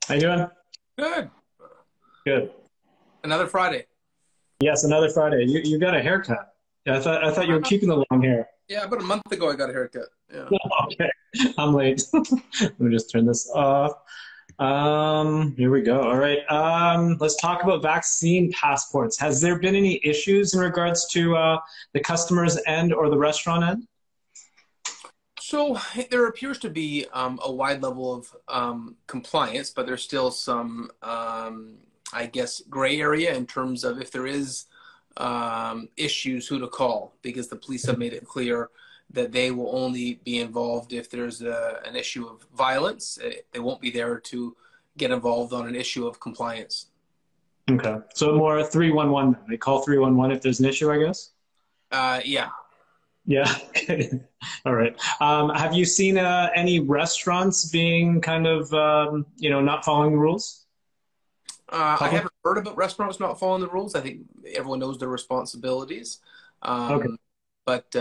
How you doing? Good. Good. Another Friday. Yes, another Friday. You got a haircut. Yeah, I thought you were Uh, keeping the long hair. yeah, about a month ago I got a haircut. Yeah. Okay, I'm late. Let me just turn this off. Here we go. All right. Let's talk about vaccine passports. Has there been any issues in regards to the customer's end or the restaurant end? So there appears to be a wide level of compliance, but there's still some, I guess, gray area in terms of if there is issues, who to call, because the police have made it clear that they will only be involved if there's an issue of violence. They won't be there to get involved on an issue of compliance. Okay. So more 311. They call 311 if there's an issue, I guess. Yeah. Yeah. Okay. All right. Have you seen any restaurants being kind of, not following the rules? I Public? haven't heard about restaurants not following the rules. I think everyone knows their responsibilities. Okay. Um, but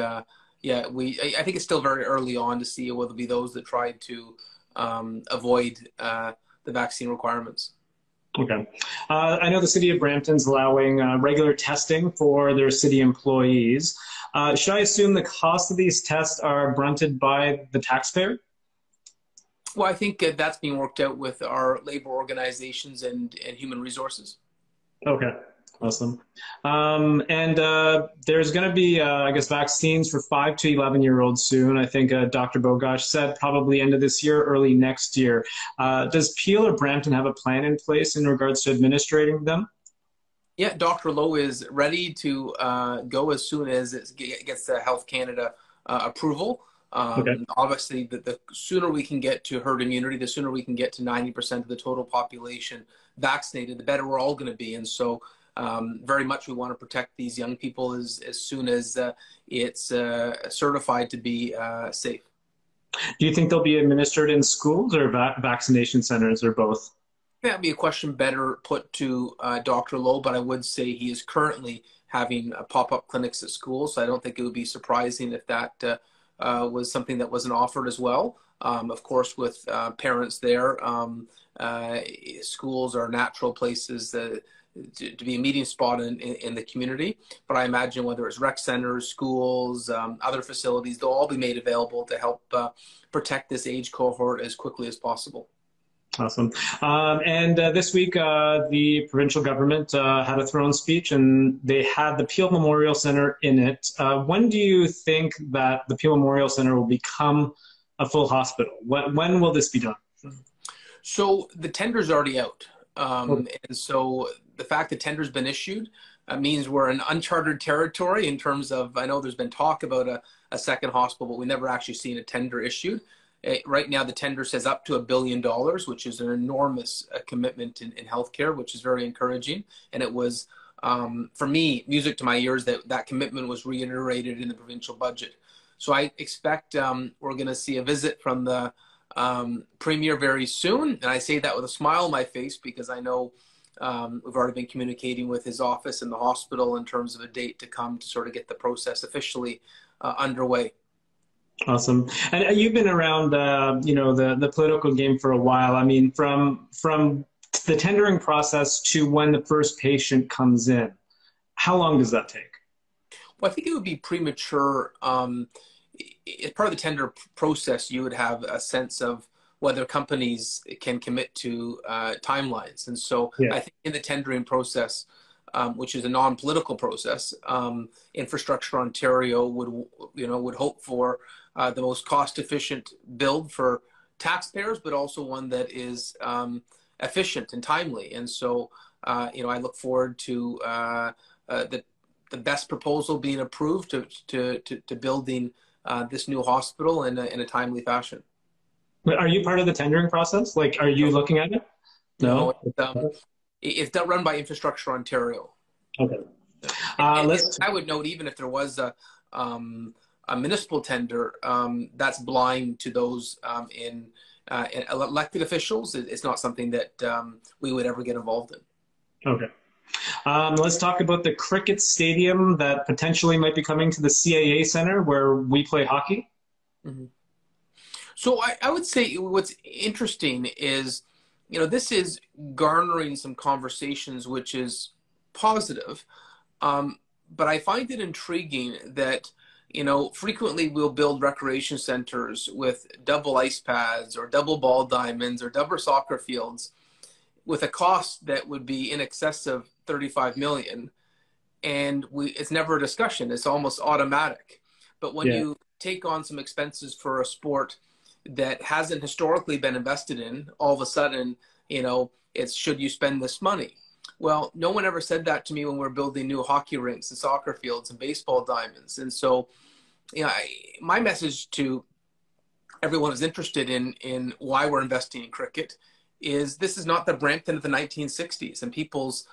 yeah, I think it's still very early on to see whether it'll be those that tried to avoid the vaccine requirements. Okay. I know the city of Brampton's allowing regular testing for their city employees. Should I assume the cost of these tests are brunted by the taxpayer? Well, I think that's being worked out with our labor organizations and human resources. Okay. Awesome. And there's going to be, I guess, vaccines for 5 to 11-year-olds soon. I think Dr. Bogosh said probably end of this year, early next year. Does Peel or Brampton have a plan in place in regards to administrating them? Yeah, Dr. Lowe is ready to go as soon as it gets the Health Canada approval. Okay. Obviously, the sooner we can get to herd immunity, the sooner we can get to 90% of the total population vaccinated, the better we're all going to be. And so, very much we want to protect these young people as soon as it's certified to be safe. Do you think they'll be administered in schools or vaccination centers or both? That'd be a question better put to Dr. Lowe, but I would say he is currently having pop-up clinics at schools, so I don't think it would be surprising if that was something that wasn't offered as well. Of course, with parents there, schools are natural places to be a meeting spot in the community. But I imagine whether it's rec centers, schools, other facilities, they'll all be made available to help protect this age cohort as quickly as possible. Awesome. And this week, the provincial government had a throne speech, and they had the Peel Memorial Centre in it. When do you think that the Peel Memorial Centre will become a full hospital? When will this be done? So the tender's already out. Okay. And so the fact the tender's been issued means we're in uncharted territory in terms of, I know there's been talk about a second hospital, but we never actually seen a tender issued. Right now, the tender says up to $1 billion, which is an enormous commitment in healthcare, which is very encouraging. And it was, for me, music to my ears that that commitment was reiterated in the provincial budget. So I expect we're going to see a visit from the Premier very soon. And I say that with a smile on my face because I know we've already been communicating with his office and the hospital in terms of a date to come to sort of get the process officially underway. Awesome. And you've been around, the political game for a while. I mean, from the tendering process to when the first patient comes in, how long does that take? Well, I think it would be premature. As part of the tender process, you would have a sense of whether companies can commit to timelines. And so Yeah. I think in the tendering process, which is a non-political process, Infrastructure Ontario would hope for the most cost-efficient build for taxpayers, but also one that is efficient and timely. And so, I look forward to the best proposal being approved to building this new hospital in a timely fashion. Are you part of the tendering process? Like, are you No, looking at it? no, No? it's not run by Infrastructure Ontario. Okay. And Let's I would note, even if there was a municipal tender, that's blind to those in elected officials. It's not something that we would ever get involved in. Okay. Let's talk about the cricket stadium that potentially might be coming to the CAA Center where we play hockey. Mhm. So I would say what's interesting is this is garnering some conversations, which is positive. But I find it intriguing that, frequently we'll build recreation centers with double ice pads or double ball diamonds or double soccer fields with a cost that would be in excess of 35 million. And it's never a discussion. It's almost automatic. But when Yeah. you take on some expenses for a sport that hasn't historically been invested in, all of a sudden, it's should you spend this money? Well, no one ever said that to me when we're building new hockey rinks and soccer fields and baseball diamonds. And so, my message to everyone who's interested in why we're investing in cricket is this is not the Brampton of the 1960s, and people's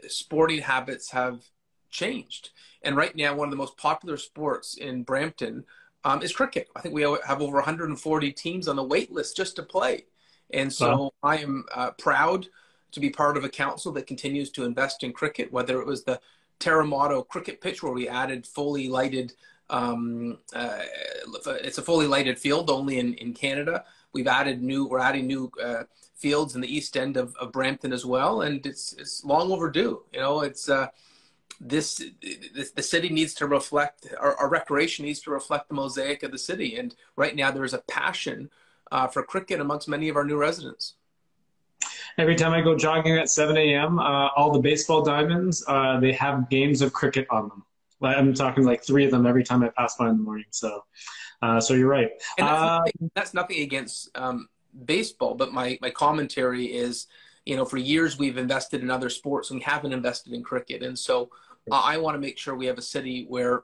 sporting habits have changed. And right now, one of the most popular sports in Brampton is cricket. I think we have over 140 teams on the wait list just to play. And so I am proud to be part of a council that continues to invest in cricket, whether it was the Terremoto cricket pitch where we added fully lighted, it's a fully lighted field only in Canada. We're adding new fields in the east end of Brampton as well. And it's long overdue. The city needs to reflect, our recreation needs to reflect the mosaic of the city. And right now there is a passion for cricket amongst many of our new residents. Every time I go jogging at 7 a.m., all the baseball diamonds, they have games of cricket on them. I'm talking like 3 of them every time I pass by in the morning. So you're right. And that's nothing against baseball, but my commentary is, for years we've invested in other sports and we haven't invested in cricket. And so I want to make sure we have a city where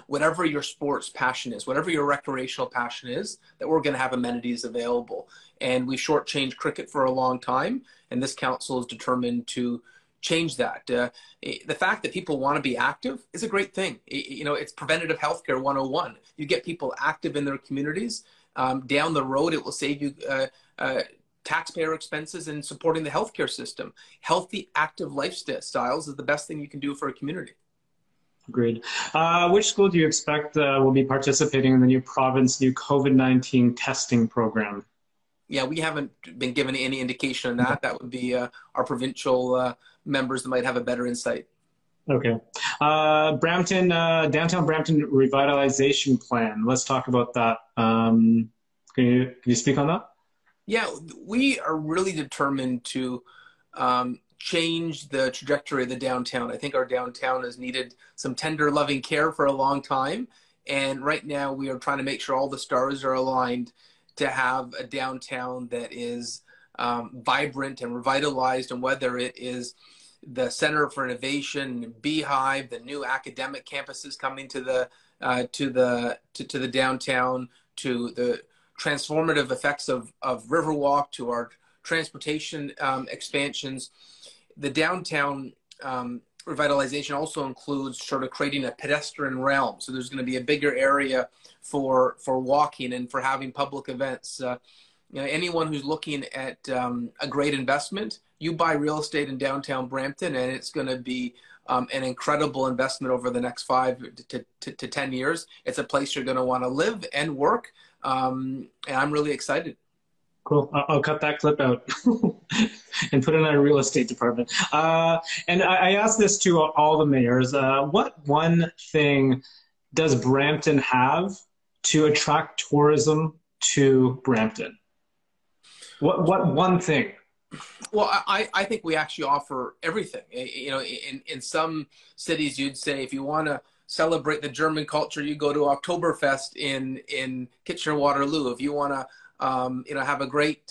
whatever your sports passion is, whatever your recreational passion is, that we're going to have amenities available. And we shortchanged cricket for a long time, and this council is determined to change that. The fact that people want to be active is a great thing. It's preventative healthcare 101. You get people active in their communities. Down the road, it will save you taxpayer expenses in supporting the healthcare system. Healthy, active lifestyles is the best thing you can do for a community. Agreed. Which school do you expect will be participating in the new province, new COVID-19 testing program? Yeah, we haven't been given any indication on that. That would be our provincial members that might have a better insight. Okay. Brampton, downtown Brampton revitalization plan. Let's talk about that. Can you speak on that? Yeah, we are really determined to change the trajectory of the downtown. I think our downtown has needed some tender, loving care for a long time. And right now we are trying to make sure all the stars are aligned to have a downtown that is vibrant and revitalized, and whether it is the Center for Innovation, Beehive, the new academic campuses coming to the downtown, to the transformative effects of Riverwalk, to our transportation expansions. The downtown revitalization also includes sort of creating a pedestrian realm. So there's going to be a bigger area for walking and for having public events. Anyone who's looking at a great investment, you buy real estate in downtown Brampton, and it's going to be an incredible investment over the next 5 to 10 years. It's a place you're going to want to live and work, and I'm really excited. Cool. I'll cut that clip out and put it in our real estate department. And I asked this to all the mayors. What one thing does Brampton have to attract tourism to Brampton? What one thing? Well, I think we actually offer everything. In some cities, you'd say if you want to celebrate the German culture, you go to Oktoberfest in Kitchener-Waterloo. If you want to have a great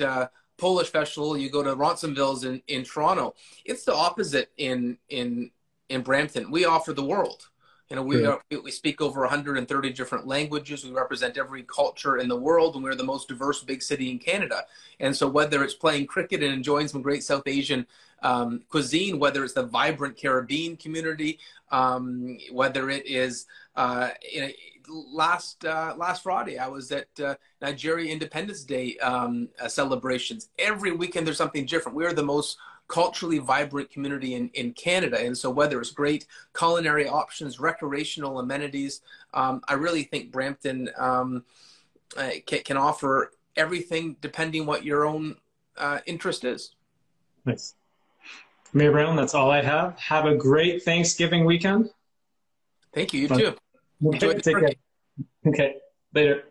Polish festival, you go to Ronsonville's in Toronto. It's the opposite in Brampton. We offer the world. We speak over 130 different languages. We represent every culture in the world, and we're the most diverse big city in Canada. And so whether it's playing cricket and enjoying some great South Asian cuisine, whether it's the vibrant Caribbean community, whether it is last Friday I was at Nigeria Independence Day celebrations. Every weekend there's something different. We are the most culturally vibrant community in Canada, and so whether it's great culinary options, recreational amenities, I really think Brampton can offer everything depending what your own interest is. Nice. Mayor Brown, that's all I have. Have a great Thanksgiving weekend. Thank you. You too. Enjoy Okay, the take care. turkey. Okay, later.